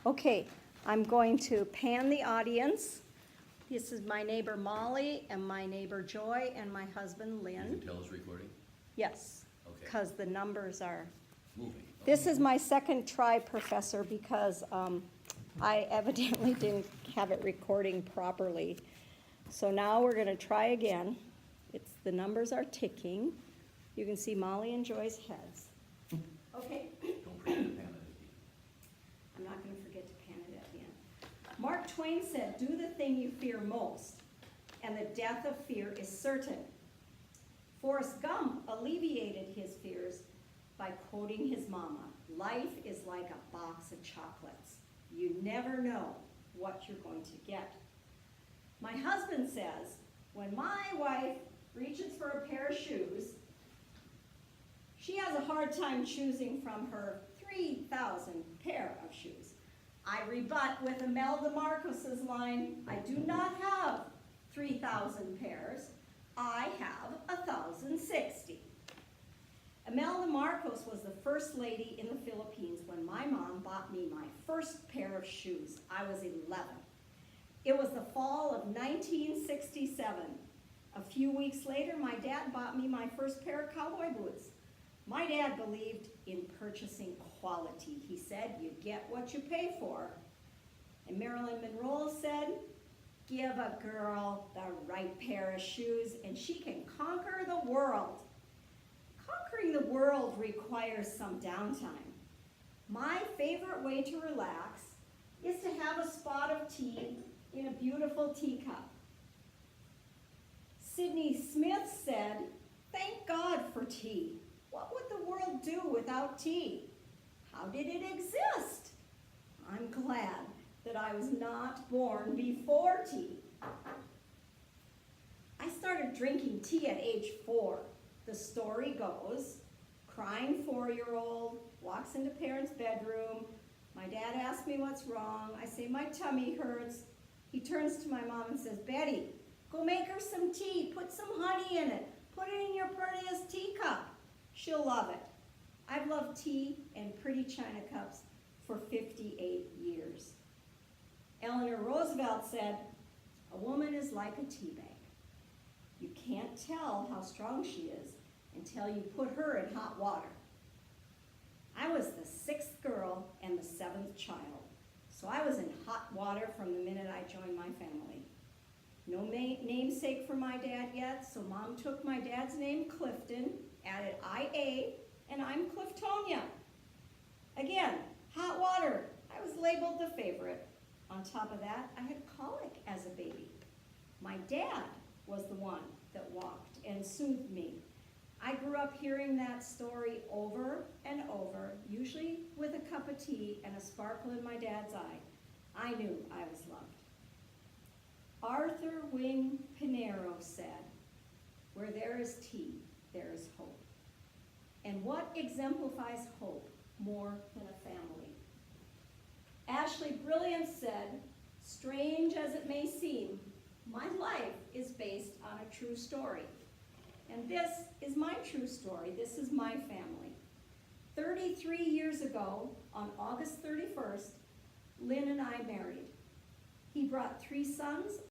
Okay, I'm going to pan the audience. This is my neighbor Molly and my neighbor Joy and my husband You Lynn. can tell it's recording? Yes, Okay. because the numbers are. Moving. This is my second try, Professor, because I evidently didn't have it recording properly. So now we're gonna try again. The numbers are ticking. You can see Molly and Joy's heads. Okay. Don't forget to pan it again. I'm not gonna forget to pan it at the end. Mark Twain said, "Do the thing you fear most, and the death of fear is certain." Forrest Gump alleviated his fears by quoting his mama, "Life is like a box of chocolates. You never know what you're going to get." My husband says, when my wife reaches for a pair of shoes, she has a hard time choosing from her 3,000 pair of shoes. I rebut with Imelda Marcos's line, "I do not have 3,000 pairs. I have 1,060. Imelda Marcos was the first lady in the Philippines when my mom bought me my first pair of shoes. I was 11. It was the fall of 1967. A few weeks later, my dad bought me my first pair of cowboy boots. My dad believed in purchasing quality. He said, "You get what you pay for." And Marilyn Monroe said, "Give a girl the right pair of shoes and she can conquer the world." Conquering the world requires some downtime. My favorite way to relax is to have a spot of tea in a beautiful teacup. Sidney Smith said, "Thank God for tea. What would the world do without tea? How did it exist?" I'm glad that I was not born before tea. I started drinking tea at age 4. The story goes, crying 4-year-old, walks into parents' bedroom. My dad asks me what's wrong. I say, "My tummy hurts." He turns to my mom and says, "Betty, go make her some tea. Put some honey in it. Put it in your prettiest teacup. She'll love it." I've loved tea and pretty china cups for 58 years. Eleanor Roosevelt said, "A woman is like a tea bag. You can't tell how strong she is until you put her in hot water." I was the 6th girl and the 7th child, so I was in hot water from the minute I joined my family. No namesake for my dad yet, so Mom took my dad's name, Clifton, added IA, and I'm Cliftonia. Again, hot water. I was labeled the favorite. On top of that, I had colic as a baby. My dad was the one that walked and soothed me. I grew up hearing that story over and over, usually with a cup of tea and a sparkle in my dad's eye. I knew I was loved. Arthur Wing Pinero said, "Where there is tea, there is hope." And what exemplifies hope more than a family? Ashley Brilliant said, "Strange as it may seem, my life is based on a true story." And this is my true story. This is my family. 33 years ago, on August 31st, Lynn and I married. He brought 3 sons